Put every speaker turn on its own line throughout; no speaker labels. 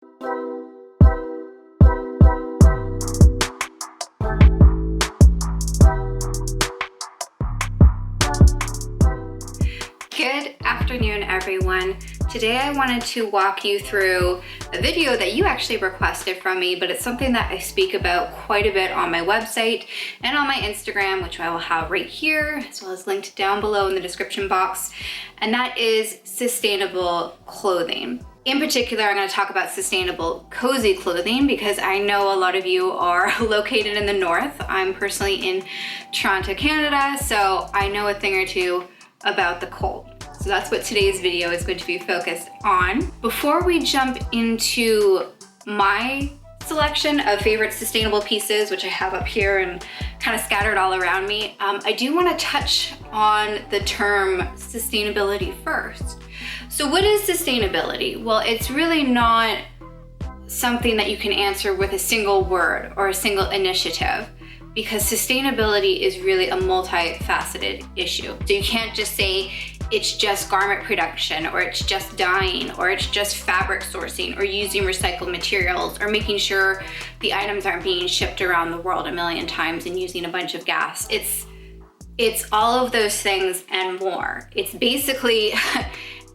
Good afternoon, everyone. Today I wanted to walk you through a video that you actually requested from me, but it's something that I speak about quite a bit on my website and on my Instagram, which I will have right here, as well as linked down below in the description box, and that is sustainable clothing. In particular, I'm going to talk about sustainable cozy clothing because I know a lot of you are located in the north. I'm personally in Toronto, Canada, so I know a thing or two about the cold. So that's what today's video is going to be focused on. Before we jump into my selection of favorite sustainable pieces, which I have up here and kind of scattered all around me, I do want to touch on the term sustainability first. So what is sustainability? Well, it's really not something that you can answer with a single word or a single initiative, because sustainability is really a multifaceted issue. So you can't just say it's just garment production, or it's just dyeing, or it's just fabric sourcing, or using recycled materials, or making sure the items aren't being shipped around the world a million times and using a bunch of gas. It's all of those things and more. It's basically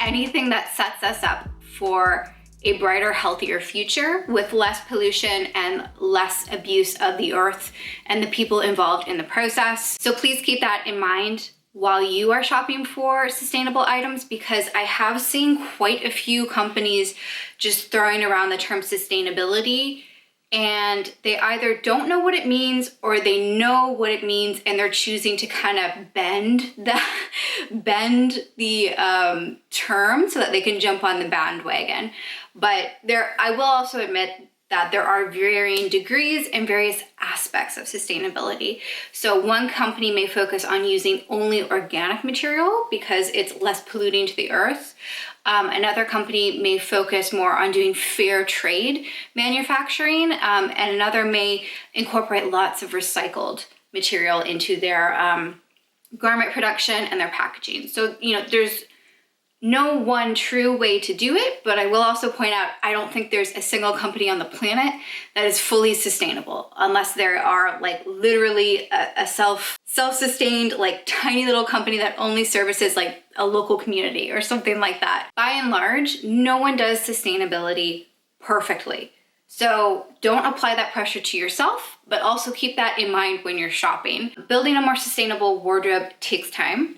anything that sets us up for a brighter, healthier future with less pollution and less abuse of the earth and the people involved in the process. So please keep that in mind while you are shopping for sustainable items, because I have seen quite a few companies just throwing around the term sustainability, and they either don't know what it means or they know what it means and they're choosing to kind of bend the term so that they can jump on the bandwagon. But I will also admit that there are varying degrees and various aspects of sustainability. So one company may focus on using only organic material because it's less polluting to the earth. Another company may focus more on doing fair trade manufacturing, and another may incorporate lots of recycled material into their garment production and their packaging. So, there's no one true way to do it, but I will also point out, I don't think there's a single company on the planet that is fully sustainable, unless there are like literally a self-sustained, like tiny little company that only services like a local community or something like that. By and large, no one does sustainability perfectly. So don't apply that pressure to yourself, but also keep that in mind when you're shopping. Building a more sustainable wardrobe takes time.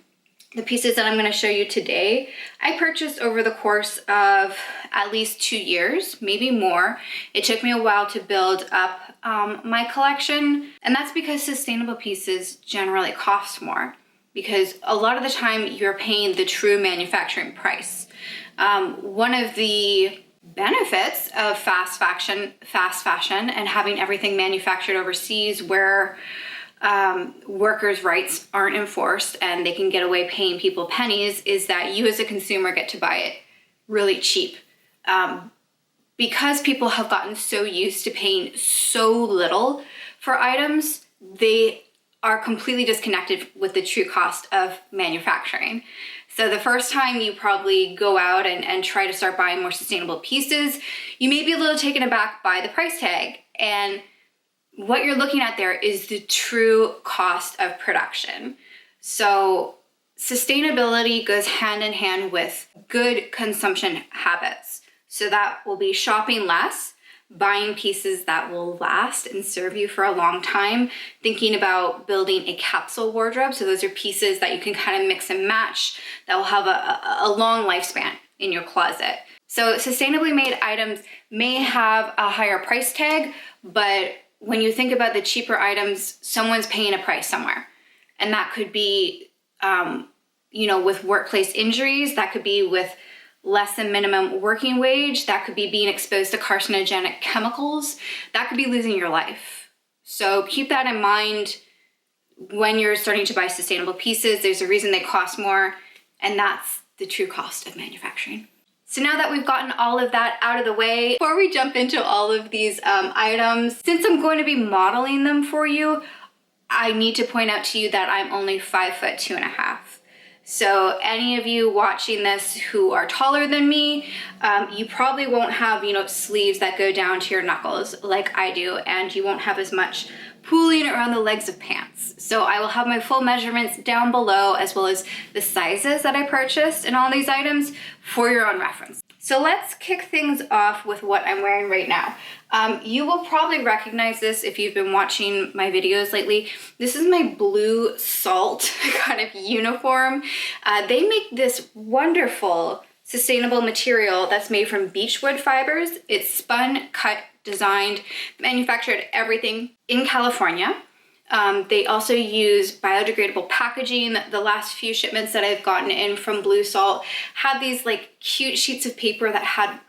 The pieces that I'm going to show you today, I purchased over the course of at least 2 years, maybe more. It took me a while to build up my collection, and that's because sustainable pieces generally cost more, because a lot of the time you're paying the true manufacturing price. One of the benefits of fast fashion and having everything manufactured overseas where workers' rights aren't enforced and they can get away paying people pennies is that you as a consumer get to buy it really cheap. Because people have gotten so used to paying so little for items, they are completely disconnected with the true cost of manufacturing. So the first time you probably go out and try to start buying more sustainable pieces, you may be a little taken aback by the price tag, and what you're looking at there is the true cost of production. So sustainability goes hand in hand with good consumption habits. So that will be shopping less, buying pieces that will last and serve you for a long time, thinking about building a capsule wardrobe. So those are pieces that you can kind of mix and match that will have a long lifespan in your closet. So sustainably made items may have a higher price tag, but when you think about the cheaper items, someone's paying a price somewhere. And that could be, with workplace injuries, that could be with less than minimum working wage, that could be being exposed to carcinogenic chemicals, that could be losing your life. So keep that in mind when you're starting to buy sustainable pieces. There's a reason they cost more, and that's the true cost of manufacturing. So now that we've gotten all of that out of the way, before we jump into all of these items, since I'm going to be modeling them for you, I need to point out to you that I'm only 5'2.5". So any of you watching this who are taller than me, you probably won't have, you know, sleeves that go down to your knuckles like I do, and you won't have as much pooling around the legs of pants. So I will have my full measurements down below, as well as the sizes that I purchased in all these items for your own reference. So let's kick things off with what I'm wearing right now. You will probably recognize this if you've been watching my videos lately. This is my Bleusalt kind of uniform. They make this wonderful sustainable material that's made from beechwood fibers. It's spun, cut, designed, manufactured, everything in California. They also use biodegradable packaging. The last few shipments that I've gotten in from Bleusalt had these like cute sheets of paper that had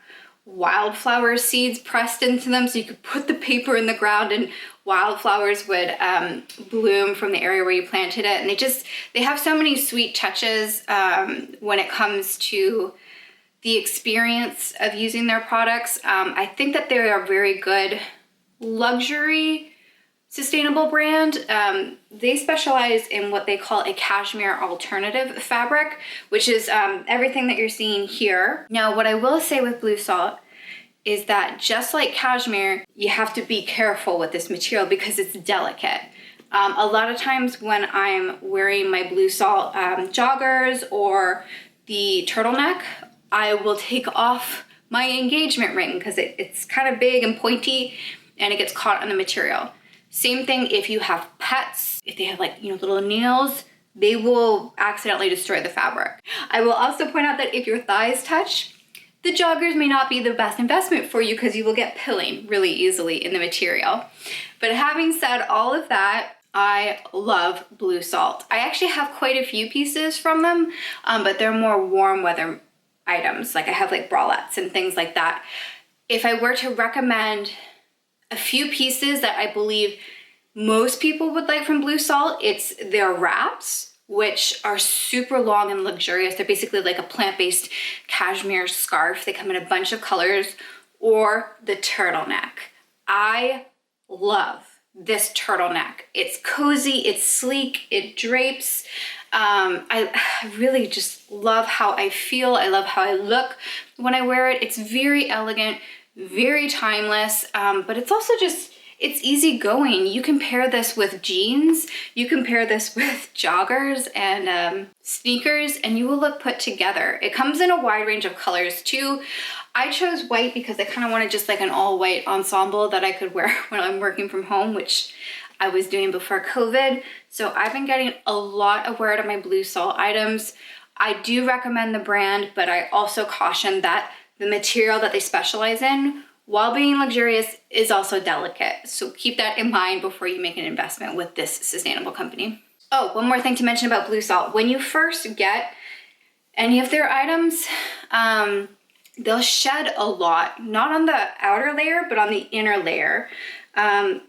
wildflower seeds pressed into them, so you could put the paper in the ground and wildflowers would bloom from the area where you planted it. And they have so many sweet touches when it comes to the experience of using their products. I think that they are a very good luxury sustainable brand. They specialize in what they call a cashmere alternative fabric, which is everything that you're seeing here. Now, what I will say with Bleusalt is that just like cashmere, you have to be careful with this material because it's delicate. A lot of times when I'm wearing my Bleusalt joggers or the turtleneck, I will take off my engagement ring because it's kind of big and pointy and it gets caught on the material. Same thing if you have pets, if they have like, you know, little nails, they will accidentally destroy the fabric. I will also point out that if your thighs touch, the joggers may not be the best investment for you because you will get pilling really easily in the material. But having said all of that, I love Bleusalt. I actually have quite a few pieces from them, but they're more warm weather items. Like I have like bralettes and things like that. If I were to recommend a few pieces that I believe most people would like from Bleusalt, it's their wraps, which are super long and luxurious. They're basically like a plant-based cashmere scarf. They come in a bunch of colors, or the turtleneck. I love this turtleneck. It's cozy, it's sleek, it drapes. I really just love how I feel. I love how I look when I wear it. It's very elegant, very timeless, but it's also just, it's easy going. You can pair this with jeans, you can pair this with joggers and sneakers, and you will look put together. It comes in a wide range of colors too. I chose white because I kind of wanted just like an all white ensemble that I could wear when I'm working from home, which I was doing before COVID. So I've been getting a lot of wear out of my Bleusalt items. I do recommend the brand, but I also caution that the material that they specialize in, while being luxurious, is also delicate. So keep that in mind before you make an investment with this sustainable company. Oh, one more thing to mention about Bleusalt. When you first get any of their items, they'll shed a lot, not on the outer layer, but on the inner layer.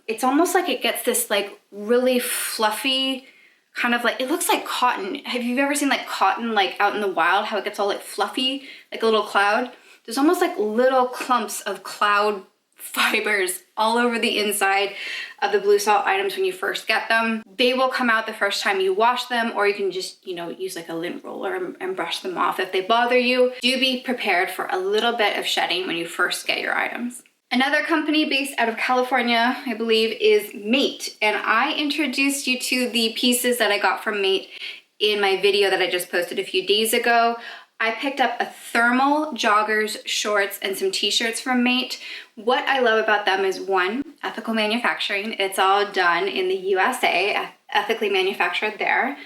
It's almost like it gets this like really fluffy, kind of like, it looks like cotton. Have you ever seen like cotton like out in the wild, how it gets all like fluffy, like a little cloud? There's almost like little clumps of cloud fibers all over the inside of the Bleusalt items when you first get them. They will come out the first time you wash them, or you can just, you know, use like a lint roller and brush them off if they bother you. Do be prepared for a little bit of shedding when you first get your items. Another company based out of California, I believe, is Mate. And I introduced you to the pieces that I got from Mate in my video that I just posted a few days ago. I picked up a thermal, joggers, shorts, and some t-shirts from Mate. What I love about them is, one, ethical manufacturing. It's all done in the USA, ethically manufactured there.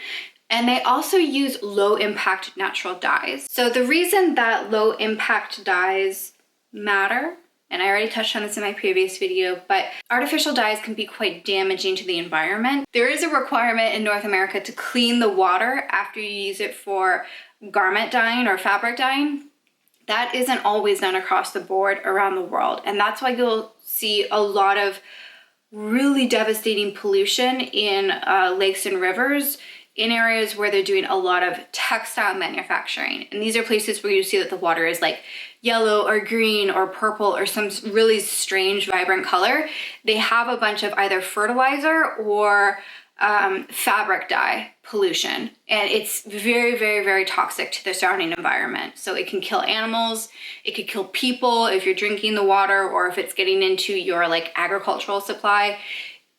And they also use low impact natural dyes. So the reason that low impact dyes matter, and I already touched on this in my previous video, but artificial dyes can be quite damaging to the environment. There is a requirement in North America to clean the water after you use it for garment dyeing or fabric dyeing. That isn't always done across the board around the world. And that's why you'll see a lot of really devastating pollution in lakes and rivers in areas where they're doing a lot of textile manufacturing. And these are places where you see that the water is like yellow or green or purple or some really strange vibrant color. They have a bunch of either fertilizer or fabric dye pollution, and it's very, very, very toxic to the surrounding environment. So it can kill animals, it could kill people if you're drinking the water, or if it's getting into your like agricultural supply.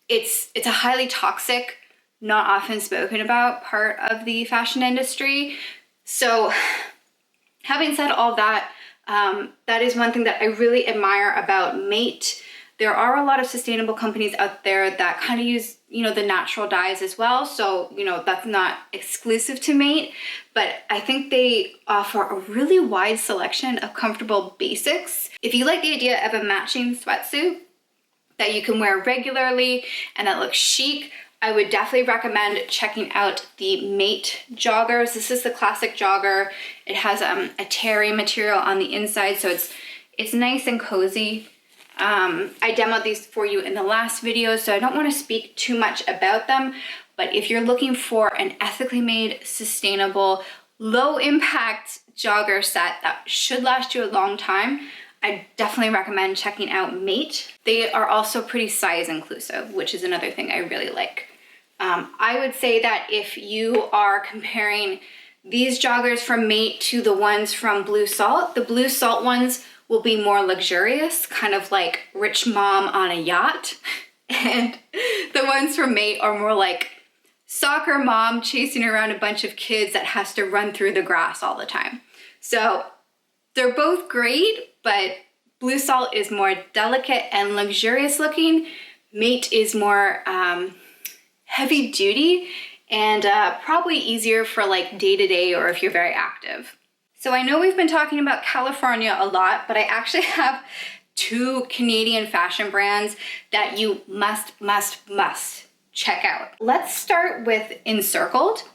It's a highly toxic, not often spoken about part of the fashion industry. So having said all that, that is one thing that I really admire about Mate. There are a lot of sustainable companies out there that kind of use, you know, the natural dyes as well. So, you know, that's not exclusive to Mate, but I think they offer a really wide selection of comfortable basics. If you like the idea of a matching sweatsuit that you can wear regularly and that looks chic, I would definitely recommend checking out the Mate joggers. This is the classic jogger. It has a terry material on the inside, so it's nice and cozy. I demoed these for you in the last video, so I don't want to speak too much about them, but if you're looking for an ethically made, sustainable, low impact jogger set that should last you a long time, I definitely recommend checking out Mate. They are also pretty size inclusive, which is another thing I really like. I would say that if you are comparing these joggers from Mate to the ones from Bleusalt, the Bleusalt ones will be more luxurious, kind of like rich mom on a yacht. And the ones from Mate are more like soccer mom chasing around a bunch of kids that has to run through the grass all the time. So they're both great, but Bleusalt is more delicate and luxurious looking. Mate is more heavy duty and probably easier for like day-to-day or if you're very active. So I know we've been talking about California a lot, but I actually have 2 Canadian fashion brands that you must check out. Let's start with Encircled,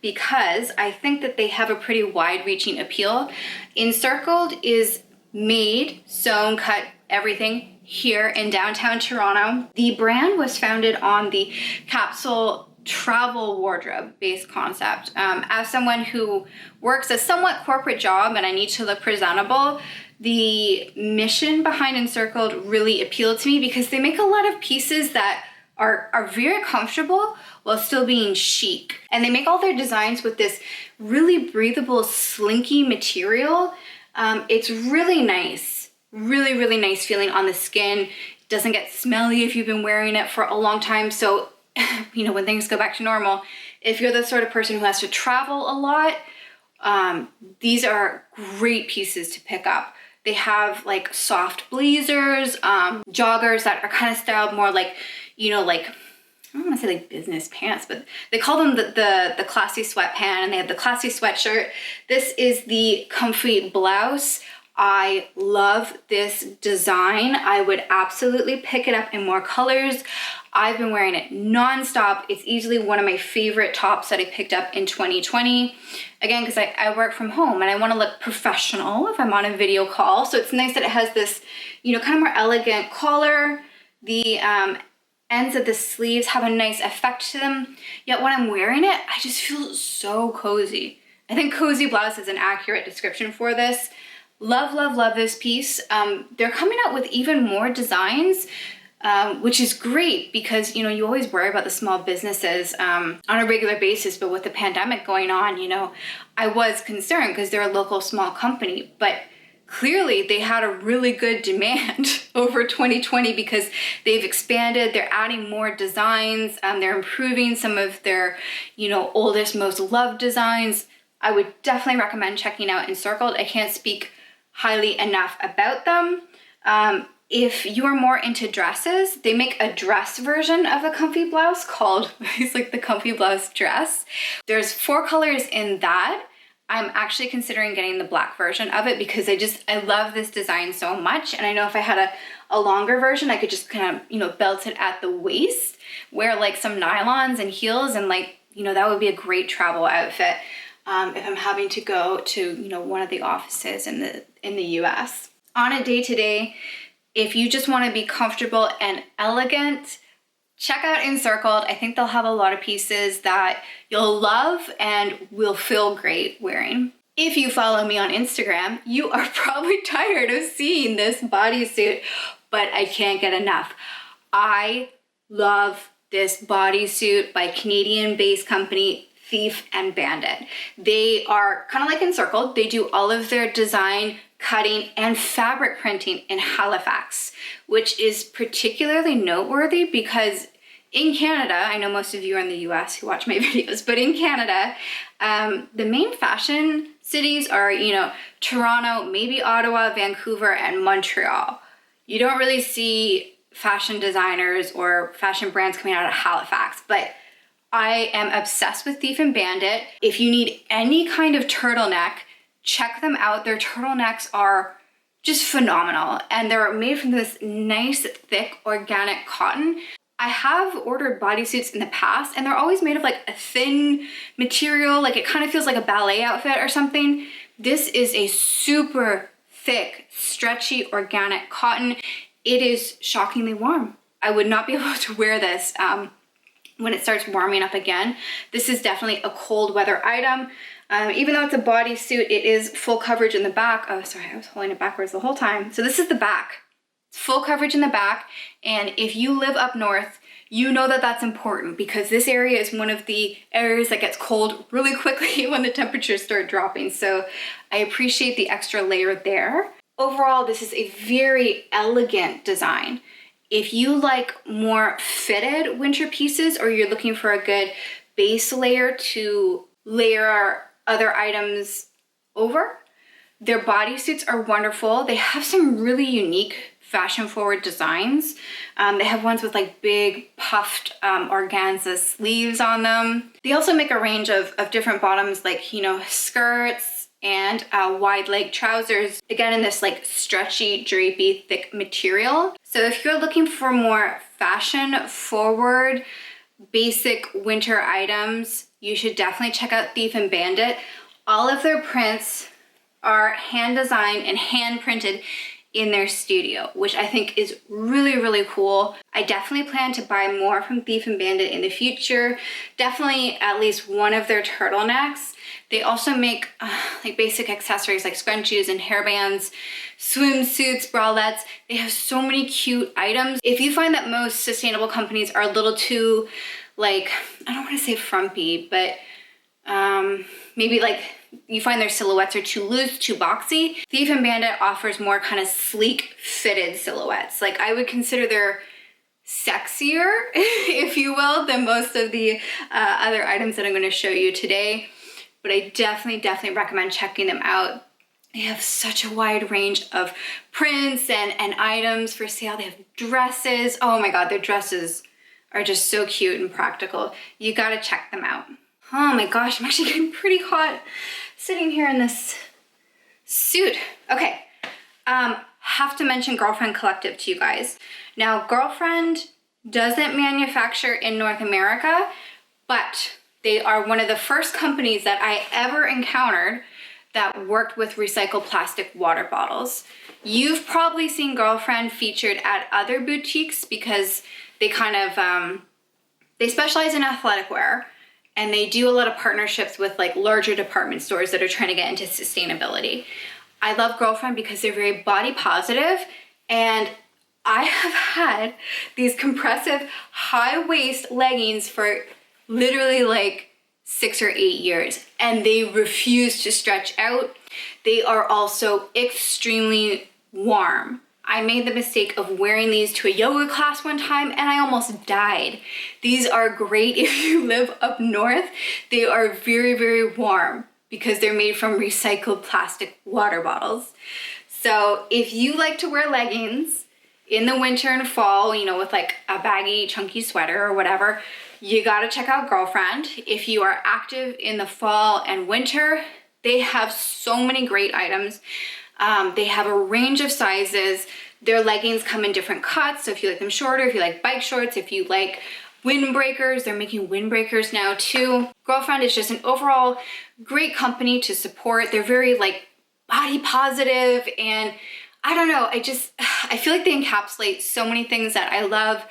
because I think that they have a pretty wide-reaching appeal. Encircled is made, sewn, cut, everything here in downtown Toronto. The brand was founded on the capsule travel wardrobe based concept. As someone who works a somewhat corporate job and I need to look presentable, the mission behind Encircled really appealed to me because they make a lot of pieces that are very comfortable while still being chic. And they make all their designs with this really breathable, slinky material. It's really nice, really nice feeling on the skin. It doesn't get smelly if you've been wearing it for a long time. So you know, when things go back to normal, if you're the sort of person who has to travel a lot, these are great pieces to pick up. They have like soft blazers, joggers that are kind of styled more like, you know, like, I don't want to say like business pants, but they call them the classy sweatpant, and they have the classy sweatshirt. This is the comfy blouse. I love this design. I would absolutely pick it up in more colors. I've been wearing it nonstop. It's easily one of my favorite tops that I picked up in 2020. Again, because I work from home and I want to look professional if I'm on a video call. So it's nice that it has this, you know, kind of more elegant collar. The ends of the sleeves have a nice effect to them. Yet when I'm wearing it, I just feel so cozy. I think cozy blouse is an accurate description for this. Love this piece. They're coming out with even more designs, which is great because, you know, you always worry about the small businesses on a regular basis, but with the pandemic going on, you know, I was concerned because they're a local small company, but clearly they had a really good demand over 2020 because they've expanded, they're adding more designs, they're improving some of their, you know, oldest, most loved designs. I would definitely recommend checking out Encircled. I can't speak highly enough about them. If you are more into dresses, they make a dress version of a comfy blouse called, it's like the comfy blouse dress. There's 4 colors in that. I'm actually considering getting the black version of it because I love this design so much. And I know if I had a longer version, I could just kind of, you know, belt it at the waist, wear like some nylons and heels, and like, you know, that would be a great travel outfit if I'm having to go to, you know, one of the offices in the US. On a day-to-day, if you just want to be comfortable and elegant, check out Encircled. I think they'll have a lot of pieces that you'll love and will feel great wearing. If you follow me on Instagram, you are probably tired of seeing this bodysuit, but I can't get enough. I love this bodysuit by Canadian-based company Thief and Bandit. They are kind of like Encircled. They do all of their design, cutting, and fabric printing in Halifax, which is particularly noteworthy because in Canada, I know most of you are in the US who watch my videos, but in Canada, the main fashion cities are, you know, Toronto, maybe Ottawa, Vancouver, and Montreal. You don't really see fashion designers or fashion brands coming out of Halifax, but I am obsessed with Thief and Bandit. If you need any kind of turtleneck, check them out. Their turtlenecks are just phenomenal, and they're made from this nice, thick, organic cotton. I have ordered bodysuits in the past, and they're always made of like a thin material, like it kind of feels like a ballet outfit or something. This is a super thick, stretchy, organic cotton. It is shockingly warm. I would not be able to wear this when it starts warming up again. This is definitely a cold weather item. Even though it's a bodysuit, it is full coverage in the back. Oh, sorry, I was holding it backwards the whole time. So this is the back. It's full coverage in the back. And if you live up north, you know that that's important because this area is one of the areas that gets cold really quickly when the temperatures start dropping. So I appreciate the extra layer there. Overall, this is a very elegant design. If you like more fitted winter pieces or you're looking for a good base layer to layer other items over, their bodysuits are wonderful. They have some really unique fashion forward designs. They have ones with like big puffed organza sleeves on them. They also make a range of different bottoms, like, you know, skirts and wide leg trousers, again in this like stretchy, drapey, thick material. So if you're looking for more fashion forward, basic winter items, you should definitely check out Thief and Bandit. All of their prints are hand designed and hand printed in their studio, which I think is really, really cool. I definitely plan to buy more from Thief and Bandit in the future. Definitely at least one of their turtlenecks. They also make like basic accessories like scrunchies and hairbands, swimsuits, bralettes. They have so many cute items. If you find that most sustainable companies are a little too, like, I don't want to say frumpy, but maybe like you find their silhouettes are too loose, too boxy, Thief and Bandit offers more kind of sleek, fitted silhouettes. Like I would consider they're sexier, if you will, than most of the other items that I'm going to show you today. But I definitely recommend checking them out. They have such a wide range of prints and items for sale. They have dresses. Oh my God, their dresses are just so cute and practical. You gotta check them out. Oh my gosh, I'm actually getting pretty hot sitting here in this suit. Okay, have to mention Girlfriend Collective to you guys. Now, Girlfriend doesn't manufacture in North America, but they are one of the first companies that I ever encountered that worked with recycled plastic water bottles. You've probably seen Girlfriend featured at other boutiques because they kind of, they specialize in athletic wear, and they do a lot of partnerships with like larger department stores that are trying to get into sustainability. I love Girlfriend because they're very body positive, and I have had these compressive high waist leggings for literally like 6 or 8 years, and they refuse to stretch out. They are also extremely warm. I made the mistake of wearing these to a yoga class one time and I almost died. These are great if you live up north. They are very warm because they're made from recycled plastic water bottles. So if you like to wear leggings in the winter and fall, you know, with like a baggy, chunky sweater or whatever, you gotta check out Girlfriend. If you are active in the fall and winter, they have so many great items. They have a range of sizes. Their leggings come in different cuts. So if you like them shorter, if you like bike shorts, if you like windbreakers, they're making windbreakers now too. Girlfriend is just an overall great company to support. They're very like body positive, and I don't know, I feel like they encapsulate so many things that I love.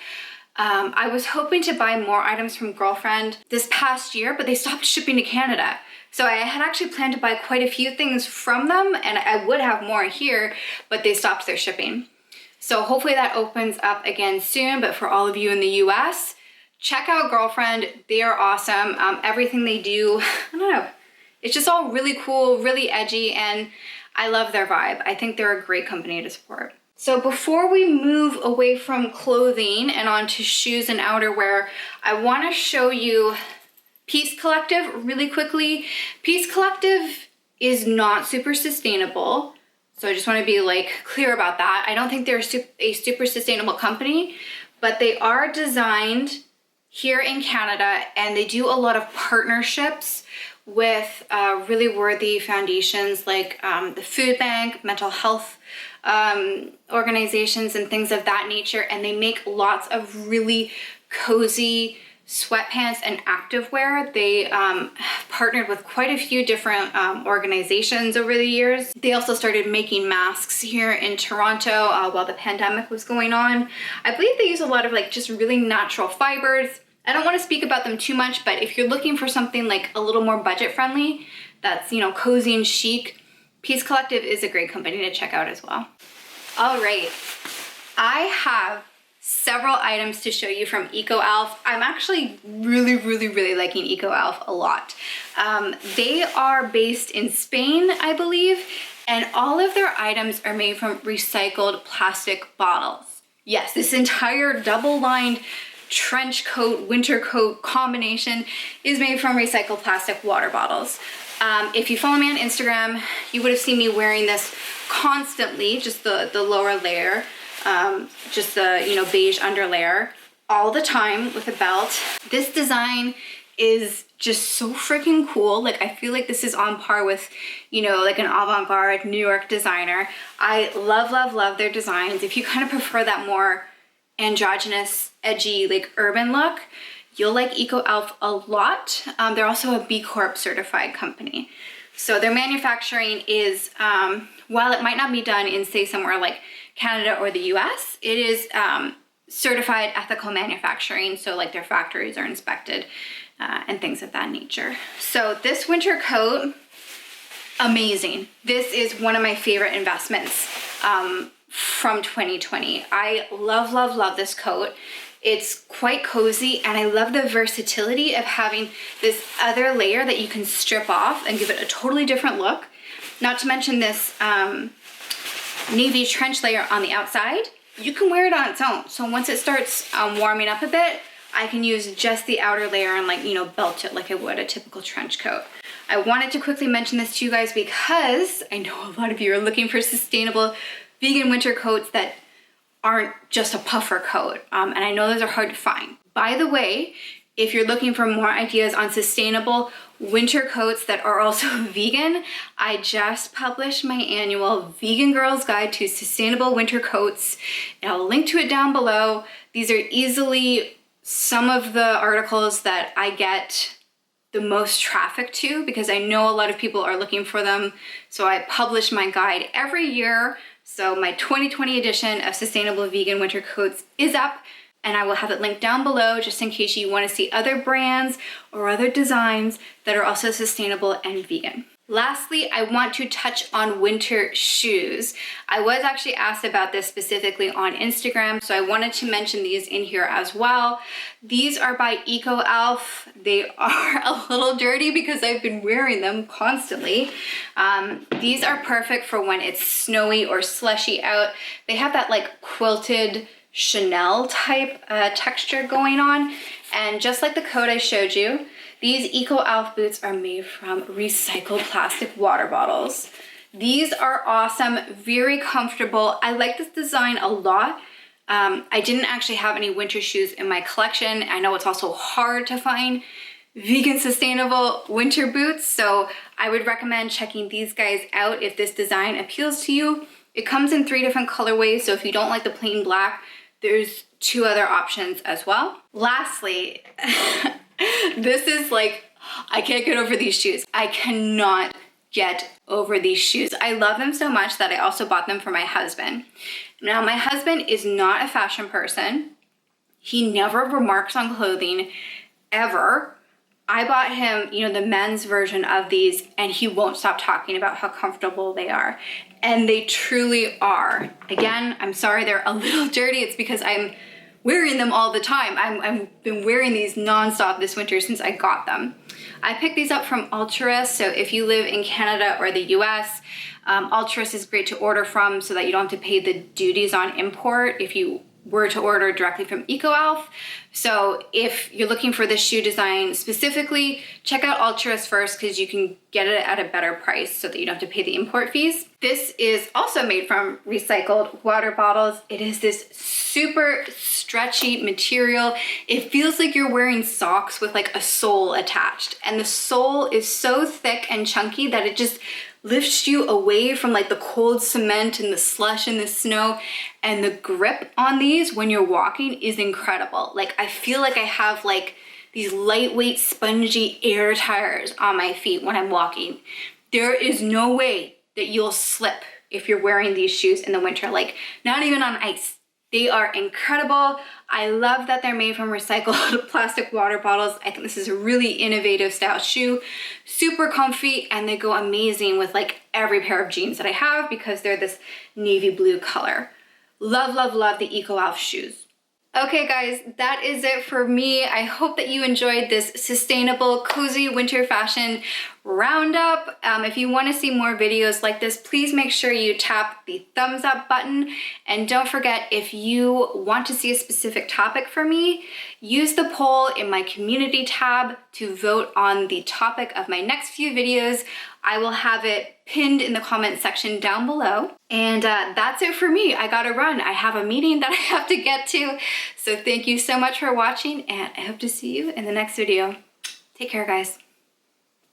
I was hoping to buy more items from Girlfriend this past year, but they stopped shipping to Canada. So I had actually planned to buy quite a few things from them, and I would have more here, but they stopped their shipping. So hopefully that opens up again soon, but for all of you in the US, check out Girlfriend. They are awesome. Everything they do, I don't know, it's just all really cool, really edgy, and I love their vibe. I think they're a great company to support. So before we move away from clothing and onto shoes and outerwear, I want to show you Peace Collective really quickly. Peace Collective is not super sustainable. So I just want to be like clear about that. I don't think they're a super sustainable company, but they are designed here in Canada, and they do a lot of partnerships with really worthy foundations like the Food Bank, mental health organizations, and things of that nature. And they make lots of really cozy sweatpants and activewear. They partnered with quite a few different organizations over the years. They also started making masks here in Toronto while the pandemic was going on. I believe they use a lot of like just really natural fibers. I don't want to speak about them too much, but if you're looking for something like a little more budget friendly, that's, you know, cozy and chic, Peace Collective is a great company to check out as well. All right, I have several items to show you from Ecoalf. I'm actually really liking Ecoalf a lot. They are based in Spain, I believe, and all of their items are made from recycled plastic bottles. Yes, this entire double-lined trench coat, winter coat combination is made from recycled plastic water bottles. If you follow me on Instagram, you would have seen me wearing this constantly, just the lower layer, just the, you know, beige underlayer all the time with a belt. This design is just so freaking cool. Like, I feel like this is on par with, you know, like an avant-garde New York designer. I love their designs. If you kind of prefer that more androgynous, edgy, like urban look, you'll like Ecoalf a lot. They're also a B-Corp certified company. So their manufacturing is, while it might not be done in, say, somewhere like Canada or the US, it is certified ethical manufacturing. So like their factories are inspected and things of that nature. So this winter coat, amazing. This is one of my favorite investments from 2020. I love this coat. It's quite cozy, and I love the versatility of having this other layer that you can strip off and give it a totally different look. Not to mention this navy trench layer on the outside. You can wear it on its own. So once it starts warming up a bit, I can use just the outer layer and, like, you know, belt it like I would a typical trench coat. I wanted to quickly mention this to you guys because I know a lot of you are looking for sustainable vegan winter coats that aren't just a puffer coat, and I know those are hard to find. By the way, if you're looking for more ideas on sustainable winter coats that are also vegan, I just published my annual Vegan Girls Guide to Sustainable Winter Coats, and I'll link to it down below. These are easily some of the articles that I get the most traffic to because I know a lot of people are looking for them. So I publish my guide every year. So my 2020 edition of Sustainable Vegan Winter Coats is up, and I will have it linked down below just in case you want to see other brands or other designs that are also sustainable and vegan. Lastly, I want to touch on winter shoes. I was actually asked about this specifically on Instagram, so I wanted to mention these in here as well. These are by Ecoalf. They are a little dirty because I've been wearing them constantly. These are perfect for when it's snowy or slushy out. They have that like quilted Chanel type texture going on. And just like the coat I showed you, these Ecoalf boots are made from recycled plastic water bottles. These are awesome, very comfortable. I like this design a lot. I didn't actually have any winter shoes in my collection. I know it's also hard to find vegan sustainable winter boots, so I would recommend checking these guys out if this design appeals to you. It comes in 3 different colorways, so if you don't like the plain black, there's 2 other options as well. Lastly, this is like, I can't get over these shoes. I cannot get over these shoes. I love them so much that I also bought them for my husband. Now, my husband is not a fashion person. He never remarks on clothing, ever. I bought him, you know, the men's version of these, and he won't stop talking about how comfortable they are. And they truly are. Again, I'm sorry they're a little dirty. It's because I'm wearing them all the time. I've been wearing these nonstop this winter since I got them. I picked these up from Ultras, so if you live in Canada or the US, Ultras is great to order from so that you don't have to pay the duties on import if you were to order directly from Ecoalf. So if you're looking for this shoe design specifically, check out Ultras first because you can get it at a better price so that you don't have to pay the import fees. This is also made from recycled water bottles. It is this super stretchy material. It feels like you're wearing socks with like a sole attached, and the sole is so thick and chunky that it just lifts you away from like the cold cement and the slush and the snow. And the grip on these when you're walking is incredible. Like I feel like I have like these lightweight spongy air tires on my feet when I'm walking. There is no way that you'll slip if you're wearing these shoes in the winter, like not even on ice. They are incredible. I love that they're made from recycled plastic water bottles. I think this is a really innovative style shoe, super comfy, and they go amazing with like every pair of jeans that I have because they're this navy blue color. Love, love, love the Ecoalf shoes. Okay guys, that is it for me. I hope that you enjoyed this sustainable, cozy winter fashion roundup. If you want to see more videos like this, please make sure you tap the thumbs up button. And don't forget, if you want to see a specific topic for me, use the poll in my community tab to vote on the topic of my next few videos. I will have it pinned in the comment section down below. And that's it for me. I gotta run. I have a meeting that I have to get to. So thank you so much for watching, and I hope to see you in the next video. Take care, guys.